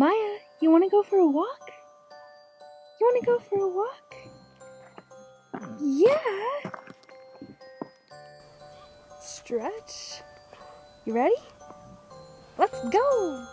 Maya, you want to go for a walk? You want to go for a walk? Yeah! Stretch. You ready? Let's go!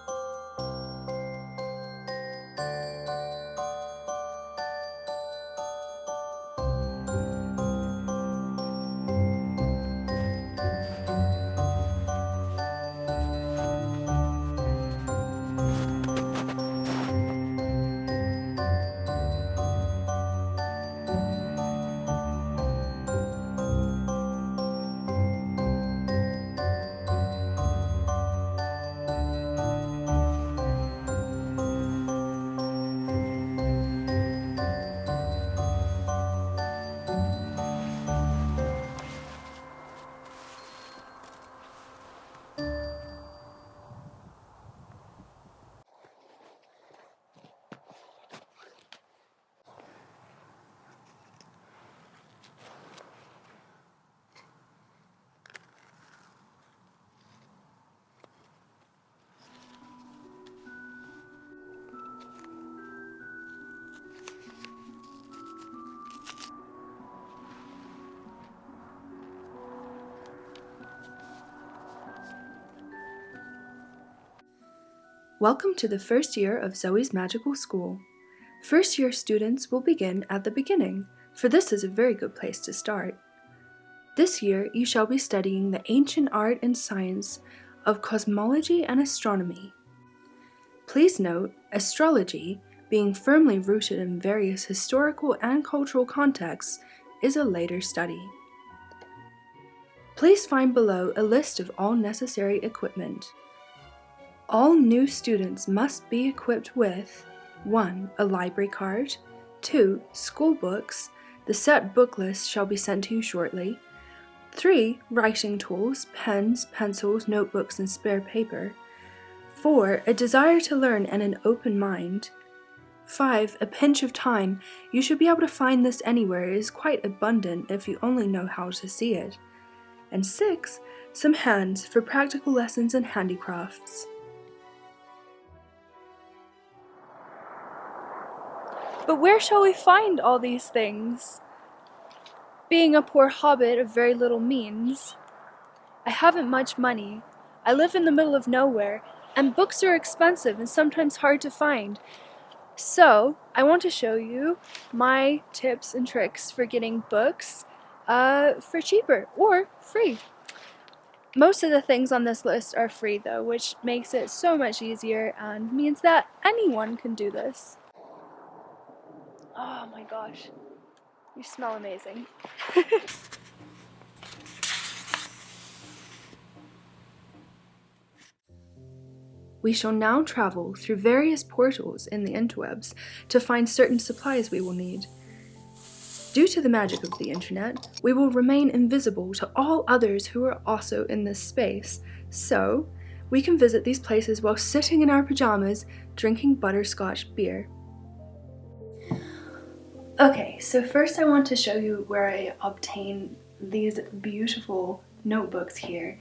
Welcome to the first year of Zoe's Magical School. First year students will begin at the beginning, for this is a very good place to start. This year you shall be studying the ancient art and science of cosmology and astronomy. Please note, astrology, being firmly rooted in various historical and cultural contexts, is a later study. Please find below a list of all necessary equipment. All new students must be equipped with 1. A library card, 2. School books, the set book list shall be sent to you shortly, 3. Writing tools, pens, pencils, notebooks, and spare paper, 4. A desire to learn and an open mind, 5. A pinch of time. You should be able to find this anywhere. It is quite abundant if you only know how to see it, and 6. Some hands for practical lessons and handicrafts. But where shall we find all these things? Being a poor hobbit of very little means, I haven't much money. I live in the middle of nowhere, and books are expensive and sometimes hard to find. So, I want to show you my tips and tricks for getting books for cheaper or free. Most of the things on this list are free though, which makes it so much easier and means that anyone can do this. Oh my gosh, you smell amazing. We shall now travel through various portals in the interwebs to find certain supplies we will need. Due to the magic of the internet, we will remain invisible to all others who are also in this space, so we can visit these places while sitting in our pajamas drinking butterscotch beer. Okay, so first I want to show you where I obtain these beautiful notebooks here.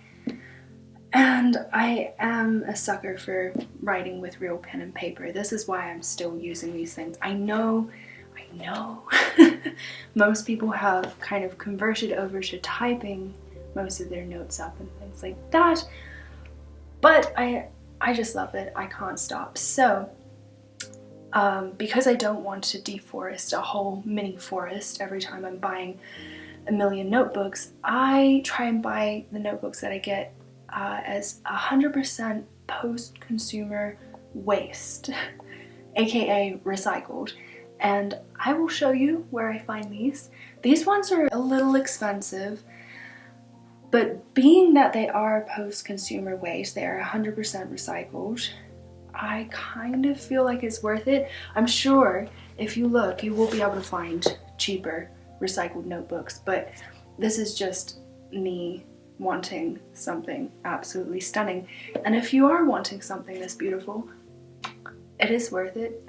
And I am a sucker for writing with real pen and paper. This is why I'm still using these things. I know, most people have kind of converted over to typing most of their notes up and things like that, but I just love it. I can't stop. So, because I don't want to deforest a whole mini forest every time I'm buying a million notebooks, I try and buy the notebooks that I get as 100% post-consumer waste, aka recycled. And I will show you where I find these. These ones are a little expensive, but being that they are post-consumer waste, they are 100% recycled, I kind of feel like it's worth it. I'm sure if you look, you will be able to find cheaper recycled notebooks, but this is just me wanting something absolutely stunning. And if you are wanting something this beautiful, it is worth it.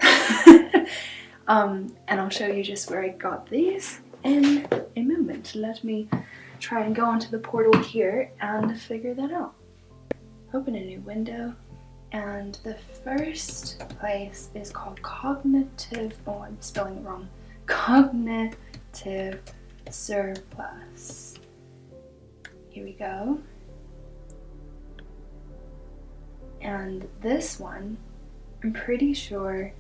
And I'll show you just where I got these in a moment. Let me try and go onto the portal here and figure that out. Open a new window. And the first place is called cognitive, oh, I'm spelling it wrong, cognitive surplus. Here we go. And this one, I'm pretty sure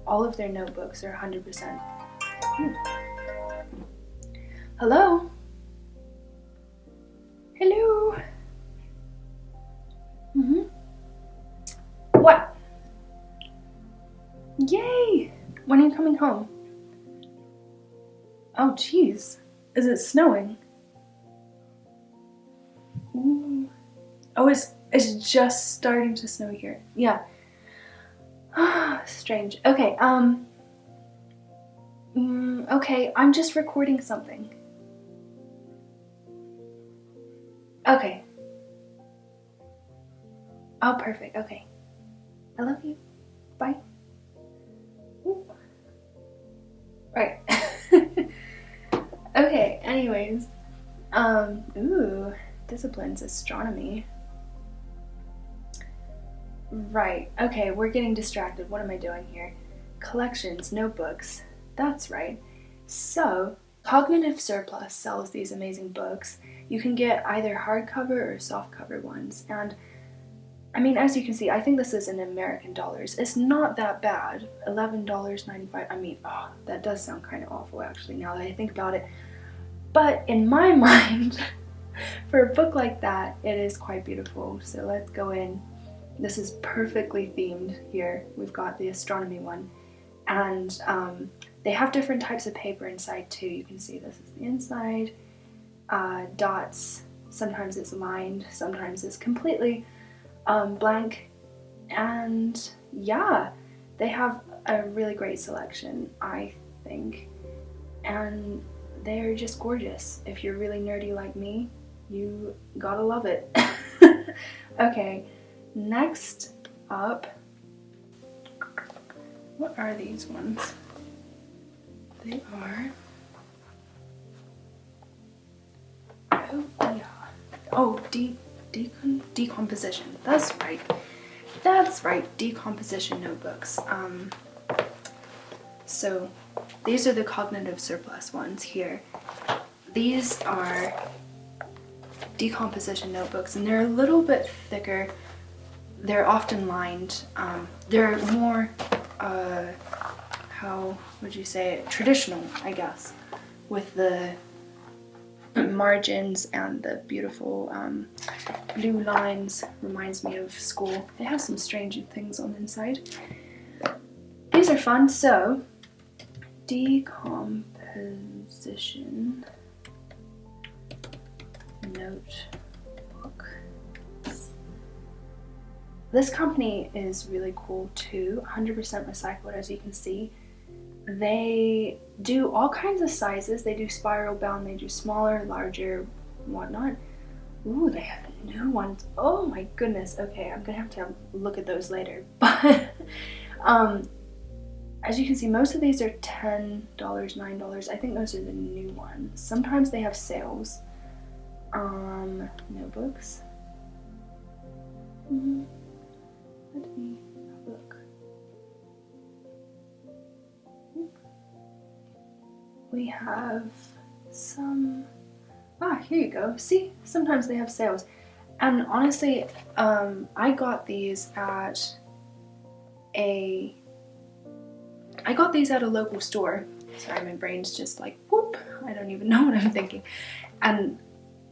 all of their notebooks are 100%. Hello? Hello? What? Yay! When are you coming home? Oh, jeez. Is it snowing? Ooh. Oh, it's just starting to snow here. Yeah. Strange. Okay, okay, I'm just recording something. Okay. Oh, perfect. Okay. I love you. Bye. Ooh. Right. Okay, anyways. Ooh, disciplines, astronomy. Right, okay, we're getting distracted. What am I doing here? Collections, notebooks. That's right. So, Cognitive Surplus sells these amazing books. You can get either hardcover or softcover ones. And, I mean, as you can see, I think this is in American dollars. It's not that bad. $11.95. I mean, oh, that does sound kind of awful, actually, now that I think about it. But in my mind, for a book like that, it is quite beautiful. So let's go in. This is perfectly themed here. We've got the astronomy one. And they have different types of paper inside too. You can see this is the inside. Dots. Sometimes it's lined. Sometimes it's completely blank. And yeah, they have a really great selection, I think. And they're just gorgeous. If you're really nerdy like me, you gotta love it. Okay. Next up, what are these ones? They are, oh yeah, oh, decomposition, that's right, decomposition notebooks. So these are the cognitive surplus ones here. These are decomposition notebooks, and they're a little bit thicker. They're often lined. They're more, how would you say it? Traditional, I guess, with the margins and the beautiful blue lines. Reminds me of school. They have some strange things on the inside. These are fun. So, decomposition notebook. This company is really cool too, 100% recycled, as you can see. They do all kinds of sizes. They do spiral bound, they do smaller, larger, whatnot. Ooh, they have new ones. Oh my goodness. Okay, I'm gonna have to look at those later. But as you can see, most of these are $10, $9. I think those are the new ones. Sometimes they have sales. Notebooks. Let me have a look. We have some, here you go. See, sometimes they have sales. And honestly, I got these at a local store. Sorry, my brain's just like, whoop, I don't even know what I'm thinking. And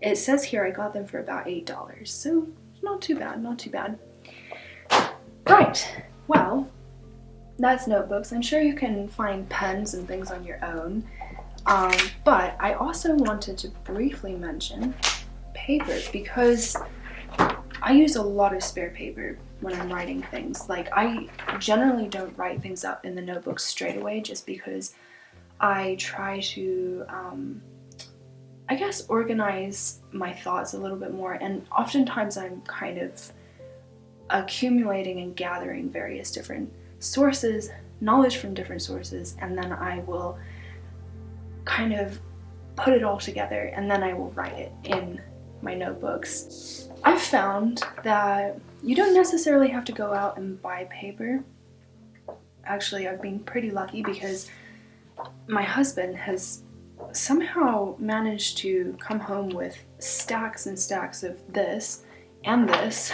it says here I got them for about $8, so not too bad, not too bad. Right, well, that's notebooks. I'm sure you can find pens and things on your own. But I also wanted to briefly mention paper, because I use a lot of spare paper when I'm writing things. Like, I generally don't write things up in the notebook straight away, just because I try to, I guess, organize my thoughts a little bit more, and oftentimes I'm kind of accumulating and gathering various different sources, knowledge from different sources, and then I will kind of put it all together, and then I will write it in my notebooks. I've found that you don't necessarily have to go out and buy paper. Actually, I've been pretty lucky because my husband has somehow managed to come home with stacks and stacks of this and this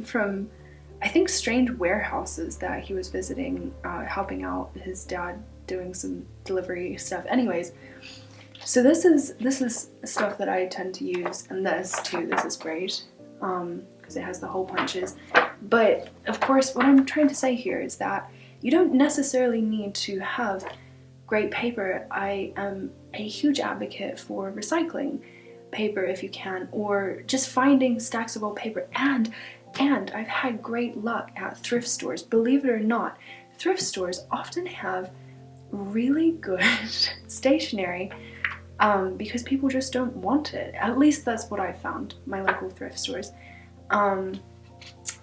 from, I think, strange warehouses that he was visiting, helping out his dad doing some delivery stuff. Anyways, so this is stuff that I tend to use, and this too. This is great because it has the hole punches. But of course, what I'm trying to say here is that you don't necessarily need to have great paper. I am a huge advocate for recycling paper if you can, or just finding stacks of old paper. And I've had great luck at thrift stores. Believe it or not, thrift stores often have really good stationery because people just don't want it. At least that's what I found, my local thrift stores.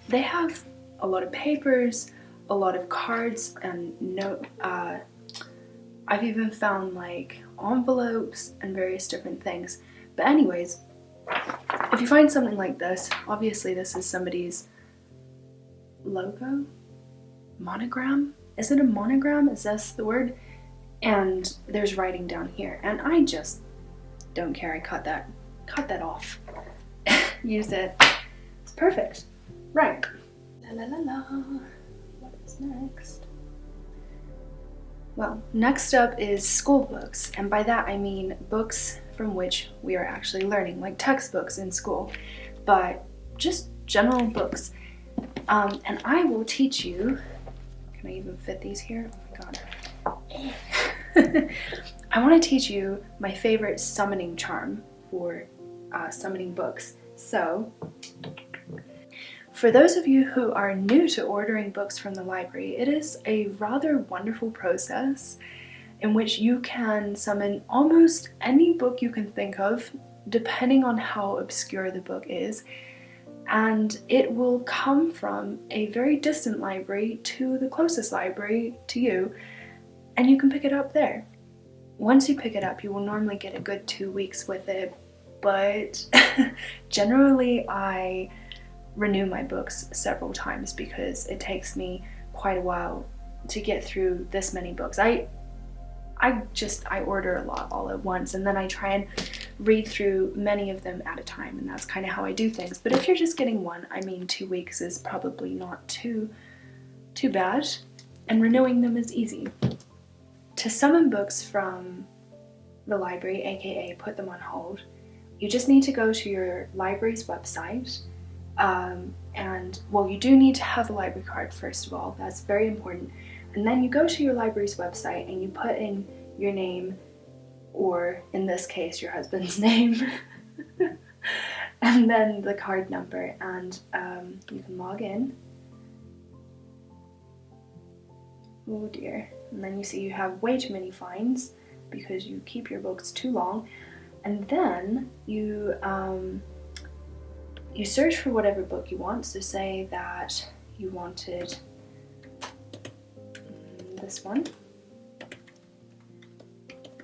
They have a lot of papers, a lot of cards, and I've even found like envelopes and various different things. But anyways, if you find something like this, obviously this is somebody's logo, monogram. Is it a monogram? Is this the word? And there's writing down here, and I just don't care. I cut that off. Use it. It's perfect. Right. La la la la. What is next? Well, next up is school books, and by that I mean books from which we are actually learning, like textbooks in school, but just general books. And I will teach you. Can I even fit these here? Oh my god. I want to teach you my favorite summoning charm for summoning books. So, for those of you who are new to ordering books from the library, it is a rather wonderful process in which you can summon almost any book you can think of, depending on how obscure the book is, and it will come from a very distant library to the closest library to you, and you can pick it up there. Once you pick it up, you will normally get a good 2 weeks with it, but generally I renew my books several times because it takes me quite a while to get through this many books. I order a lot all at once, and then I try and read through many of them at a time, and that's kind of how I do things. But if you're just getting one, I mean 2 weeks is probably not too bad, and renewing them is easy. To summon books from the library, aka put them on hold, you just need to go to your library's website, and well, you do need to have a library card first of all. That's very important. And then you go to your library's website and you put in your name, or in this case your husband's name, and then the card number, and you can log in. Oh dear. And then you see you have way too many fines because you keep your books too long. And then you search for whatever book you want. So say that you wanted this one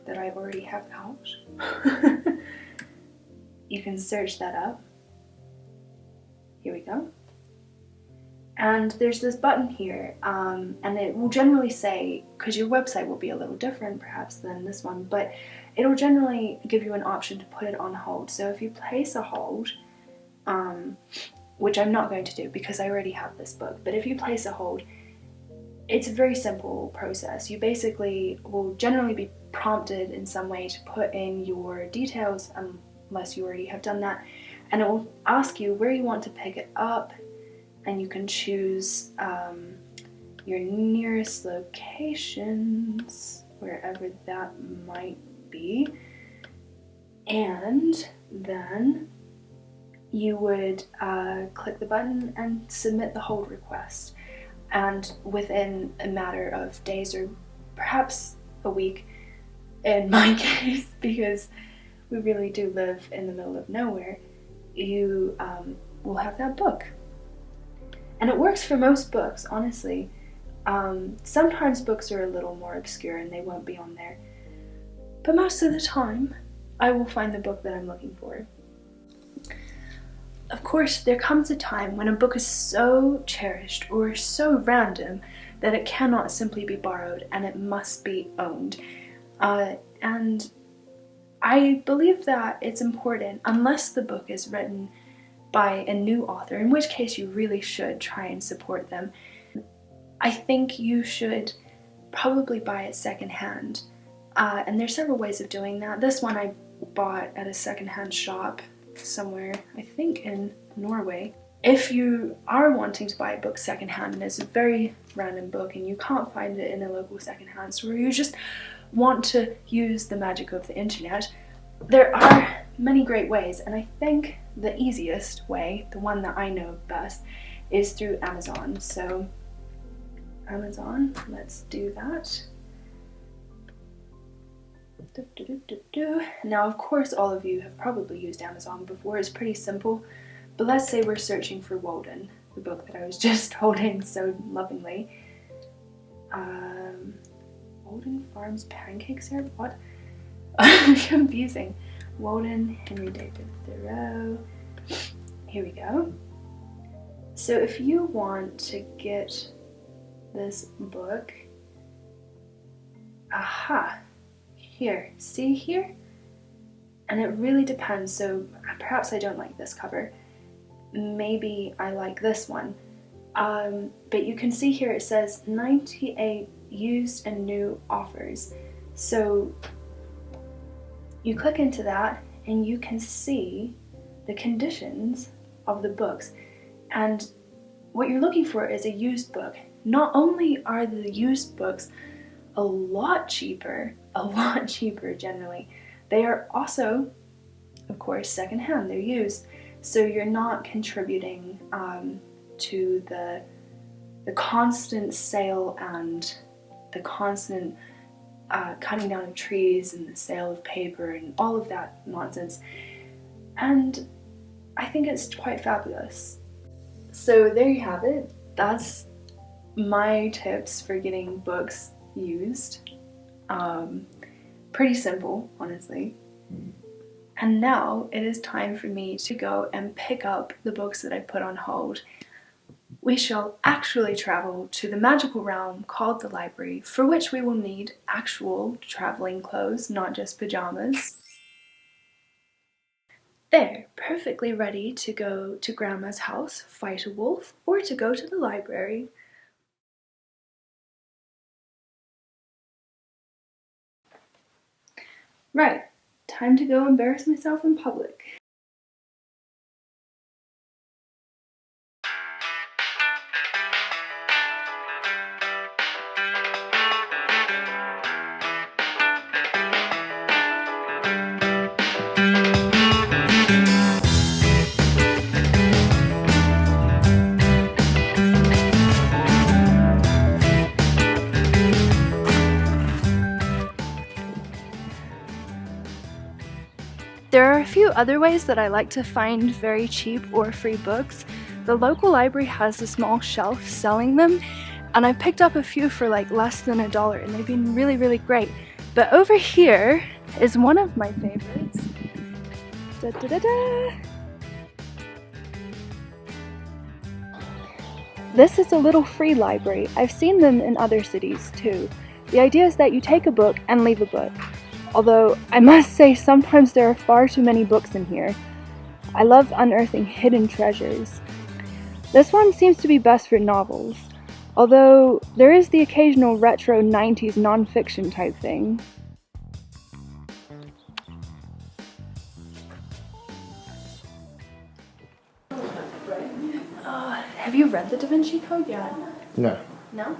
that I already have out. You can search that up. Here we go. And there's this button here, and it will generally say, because your website will be a little different perhaps than this one, but it'll generally give you an option to put it on hold. So if you place a hold, which I'm not going to do because I already have this book, but if you place a hold, it's a very simple process. You basically will generally be prompted in some way to put in your details, unless you already have done that, and it will ask you where you want to pick it up, and you can choose your nearest locations, wherever that might be, and then you would click the button and submit the hold request. And within a matter of days, or perhaps a week in my case, because we really do live in the middle of nowhere, you will have that book. And it works for most books, honestly. Sometimes books are a little more obscure and they won't be on there. But most of the time, I will find the book that I'm looking for. Of course, there comes a time when a book is so cherished or so random that it cannot simply be borrowed and it must be owned. And I believe that it's important, unless the book is written by a new author, in which case you really should try and support them. I think you should probably buy it secondhand. And there's several ways of doing that. This one I bought at a secondhand shop somewhere, I think in Norway. If you are wanting to buy a book secondhand and it's a very random book and you can't find it in a local secondhand store, you just want to use the magic of the internet, there are many great ways, and I think the easiest way, the one that I know best, is through Amazon. So Amazon, let's do that. Now, of course, all of you have probably used Amazon before. It's pretty simple, but let's say we're searching for Woden, the book that I was just holding so lovingly. Woden Farms Pancake Syrup? What? Confusing. Woden, Henry David Thoreau. Here we go. So if you want to get this book, aha, here, see here? And it really depends. So perhaps I don't like this cover. Maybe I like this one. But you can see here it says 98 used and new offers. So you click into that and you can see the conditions of the books. And what you're looking for is a used book. Not only are the used books a lot cheaper generally, they are also, of course, secondhand, they're used. So you're not contributing to the constant sale and the constant cutting down of trees and the sale of paper and all of that nonsense. And I think it's quite fabulous. So there you have it. That's my tips for getting books used. Pretty simple, honestly. And now it is time for me to go and pick up the books that I put on hold. We shall actually travel to the magical realm called the library, for which we will need actual traveling clothes, not just pajamas. There, perfectly ready to go to Grandma's house, fight a wolf, or to go to the library. Right, time to go embarrass myself in public. There are a few other ways that I like to find very cheap or free books. The local library has a small shelf selling them, and I picked up a few for like less than $1, and they've been really, really great. But over here is one of my favorites. Da, da, da, da. This is a little free library. I've seen them in other cities too. The idea is that you take a book and leave a book. Although, I must say, sometimes there are far too many books in here. I love unearthing hidden treasures. This one seems to be best for novels, although there is the occasional retro 90s nonfiction type thing. Have you read the Da Vinci Code yet? No. No?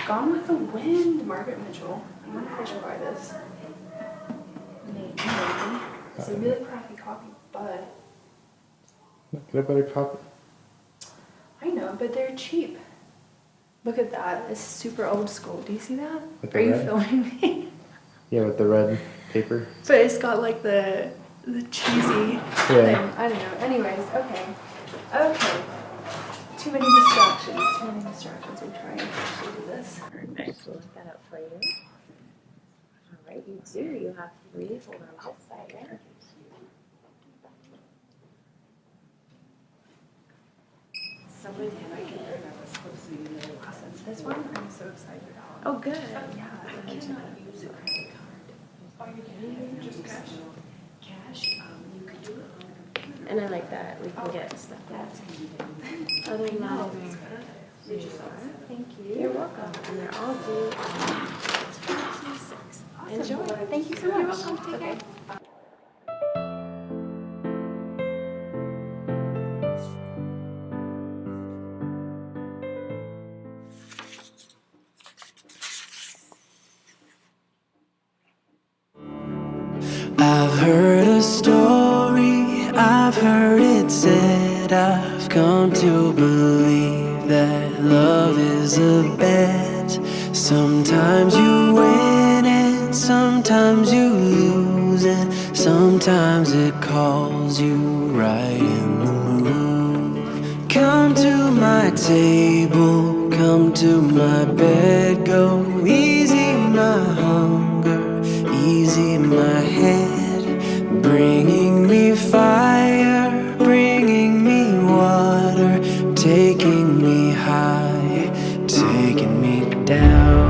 Gone with the Wind, Margaret Mitchell. I wonder if I should buy this. Maybe. It's a really crappy copy, but... Get a better copy. I know, but they're cheap. Look at that. It's super old school. Do you see that? With Are you red? filming me? Yeah, with the red paper. But it's got like the cheesy thing. I don't know. Anyways, okay. Okay. Too many distractions. We're trying to actually do this. Perfect. We'll look that up for you. Alright, you do. You have 3 hold on this side there. Somebody and I can remember supposed to be the other lessons. This one I'm so excited about. Oh good. Yeah, I cannot use a credit card. Oh, you can just cash? Cash, you could do it on the computer. And I like that. We can get stuff. That's convenient. Other than that, thank you. You're welcome. And they're all due on 26th. Awesome. Enjoy. Thank you so much. You're welcome. Take care. I've heard a story, I've heard it said, I've come to believe that love is a bet. Sometimes you win and sometimes you lose, and sometimes it calls you right in the move. Come to my table, come to my bed, go easy my hunger, easy my head, bringing me fire, bringing me water, taking me high, taking me down.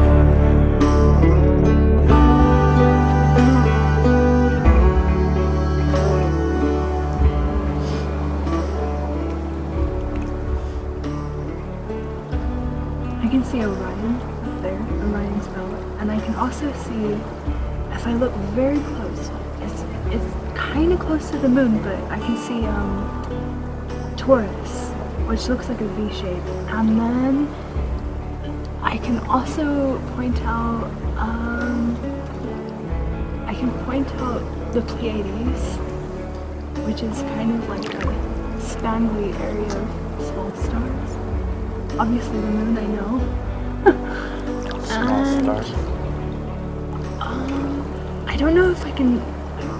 I can see Orion up there, Orion's belt, and I can also see, if I look very close, it's kind of close to the moon, but I can see Taurus, which looks like a V shape, and then I can also point out the Pleiades, which is kind of like a spangly area of small stars. Obviously the moon, I know. Small stars. I don't know if I can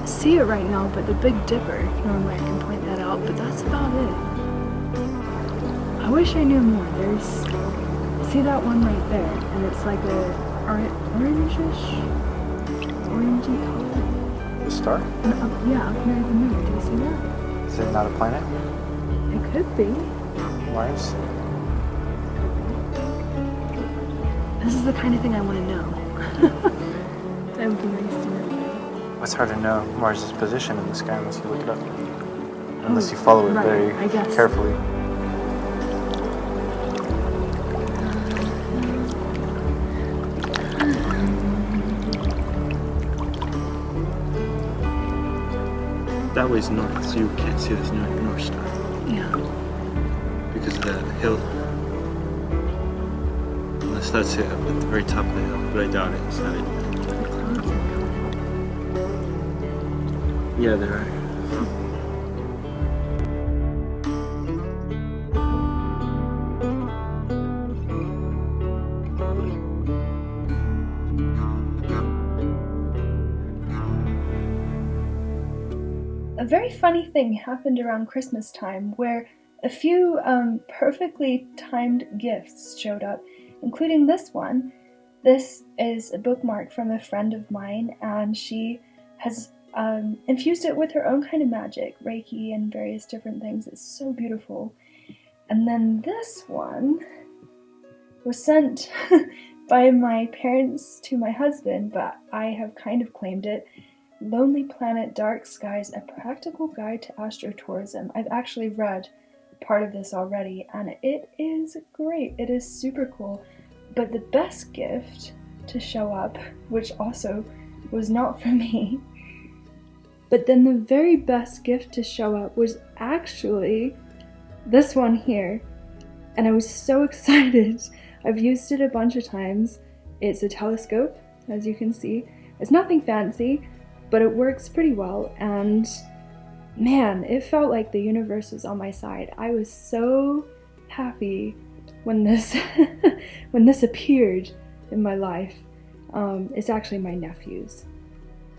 see it right now, but the Big Dipper, normally I can point that out, but that's about it. I wish I knew more. See that one right there, and it's like a orangish, orangey color. The star? Yeah, up near the moon. Do you see that? Is it not a planet? It could be. Mars? This is the kind of thing I want to know. That would be nice to know. It's hard to know Mars' position in the sky unless you look it up. Unless you follow it very carefully. That way's north, so you can't see this North Star. Yeah. Because of the hill. Unless that's it, up at the very top of the hill. But I doubt it. It's not it. Yeah, there are. A very funny thing happened around Christmas time where a few perfectly timed gifts showed up, including this one. This is a bookmark from a friend of mine, and she has infused it with her own kind of magic, Reiki and various different things. It's so beautiful. And then this one was sent by my parents to my husband, but I have kind of claimed it. Lonely Planet Dark Skies, a practical guide to astrotourism. I've actually read part of this already, and it is great. It is super cool. But the best gift to show up, which also was not for me, but then the very best gift to show up was actually this one here. And I was so excited. I've used it a bunch of times. It's a telescope, as you can see. It's nothing fancy, but it works pretty well, and man, it felt like the universe was on my side. I was so happy when this when this appeared in my life. It's actually my nephew's,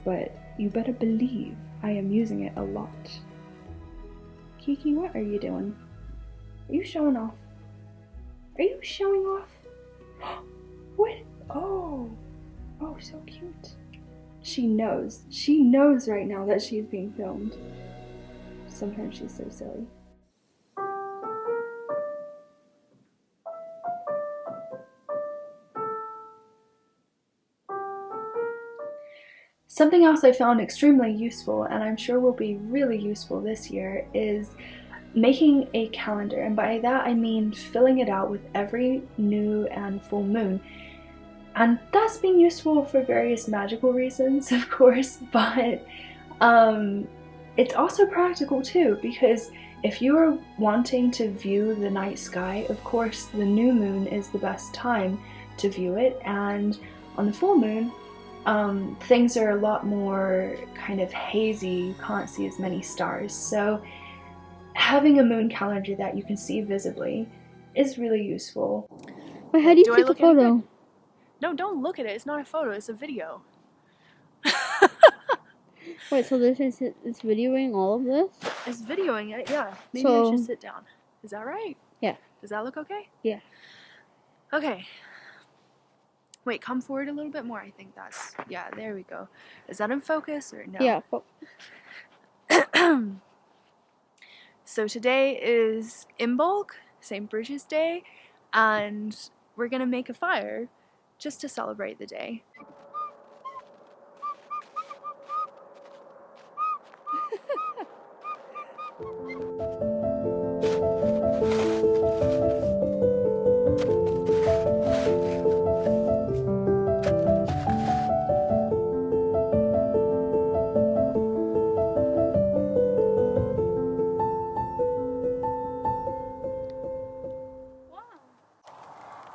but you better believe I am using it a lot. Kiki, what are you doing? Are you showing off? Are you showing off? What? Oh, so cute. She knows. She knows right now that she's being filmed. Sometimes she's so silly. Something else I found extremely useful, and I'm sure will be really useful this year, is making a calendar. And by that I mean filling it out with every new and full moon. And that's been useful for various magical reasons, of course, but it's also practical too, because if you are wanting to view the night sky, of course the new moon is the best time to view it, and on the full moon, things are a lot more kind of hazy, you can't see as many stars. So having a moon calendar that you can see visibly is really useful. Wait, how do you take a photo? No, don't look at it. It's not a photo, it's a video. Wait, so this is it's videoing all of this? It's videoing it, yeah. Maybe So, I should sit down. Is that right? Yeah. Does that look okay? Yeah. Okay. Wait, come forward a little bit more. I think that's, yeah, there we go. Is that in focus or no? Yeah. So today is Imbolc, St. Bridget's Day, and we're gonna make a fire just to celebrate the day.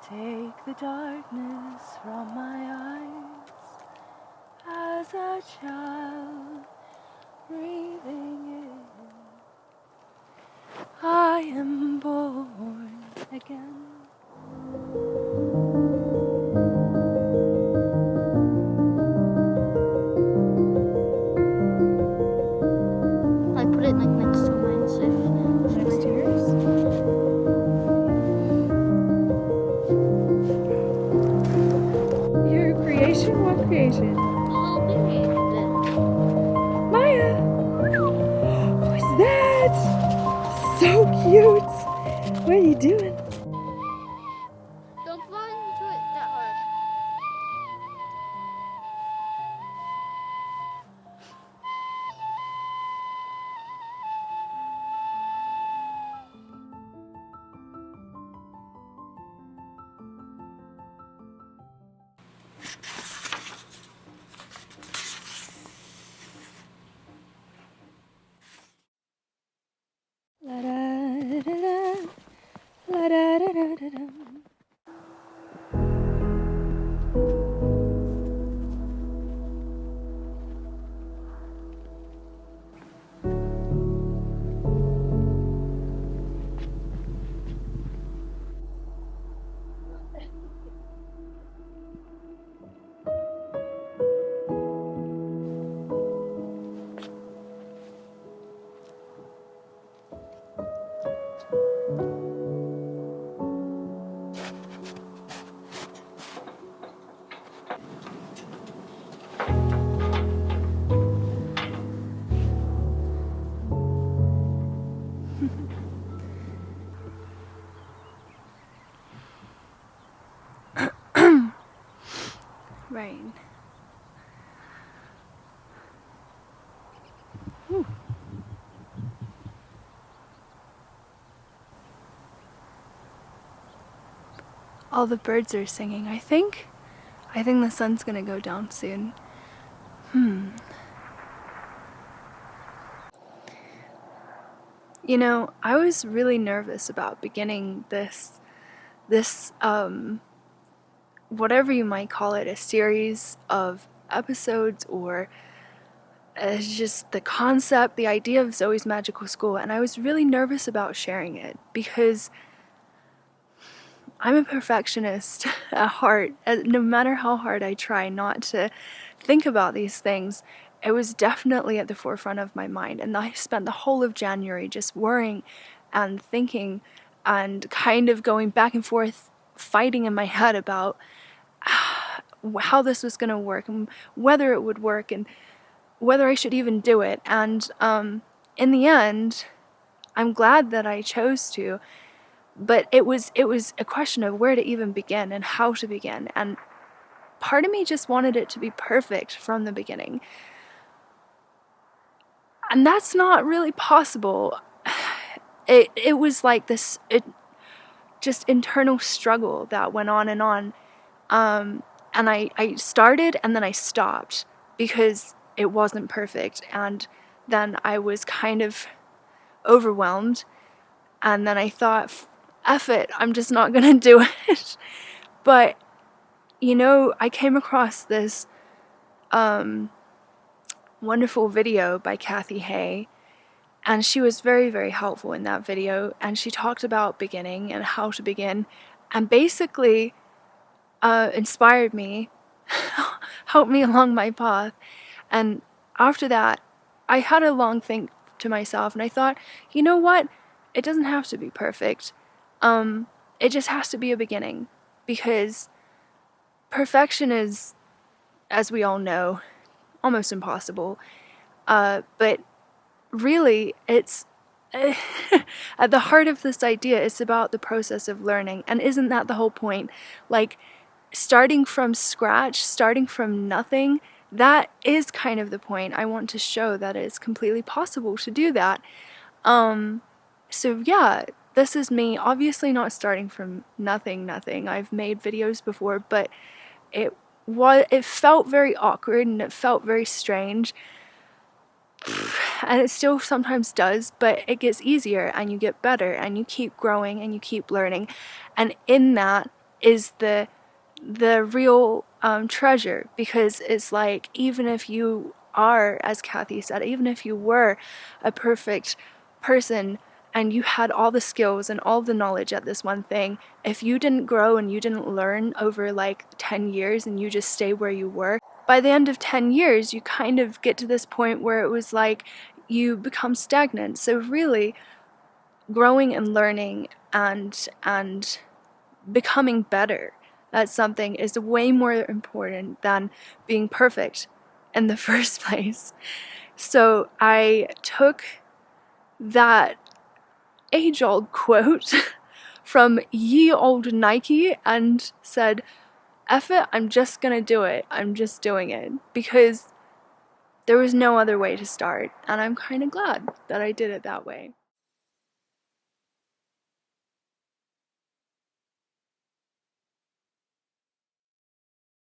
Take the darkness from my eyes as a child breathing in. I am born again. I put it like next to mine, so if Next to yours? Your creation? What creation? a little baby. Maya! Who's that? So cute! What are you doing? Don't fall into it that hard. La da da da, la da da da da da. Rain. Whew. All the birds are singing. I think the sun's gonna go down soon. You know, I was really nervous about beginning this whatever you might call it, a series of episodes, or just the concept, the idea of Zoe's Magical School, and I was really nervous about sharing it because I'm a perfectionist at heart. No matter how hard I try not to think about these things, it was definitely at the forefront of my mind, and I spent the whole of January just worrying and thinking and kind of going back and forth, fighting in my head about how this was going to work and whether it would work and whether I should even do it. And in the end, I'm glad that I chose to, but it was a question of where to even begin and how to begin. And part of me just wanted it to be perfect from the beginning. And that's not really possible. It was like this just internal struggle that went on. And I started and then I stopped because it wasn't perfect. And then I was kind of overwhelmed. And then I thought, F it, I'm just not gonna do it. But, you know, I came across this wonderful video by Kathy Hay, and she was very, very helpful in that video, and she talked about beginning and how to begin, and basically inspired me, helped me along my path. And after that, I had a long think to myself, and I thought, you know what, it doesn't have to be perfect. It just has to be a beginning, because perfection is, as we all know, almost impossible. But really, it's at the heart of this idea, it's about the process of learning. And isn't that the whole point? Like, starting from scratch, starting from nothing, that is kind of the point. I want to show that it's completely possible to do that. So yeah, this is me, obviously not starting from nothing. I've made videos before, but it felt very awkward and it felt very strange. And it still sometimes does, but it gets easier and you get better and you keep growing and you keep learning. And in that is the real treasure, because it's like, even if you are, as Kathy said, even if you were a perfect person and you had all the skills and all the knowledge at this one thing, if you didn't grow and you didn't learn over like 10 years and you just stay where you were, by the end of 10 years you kind of get to this point where it was like you become stagnant. So really, growing and learning and becoming better at something is way more important than being perfect in the first place. So I took that age-old quote from ye old Nike and said, F it, I'm just gonna do it. I'm just doing it. Because there was no other way to start. And I'm kind of glad that I did it that way.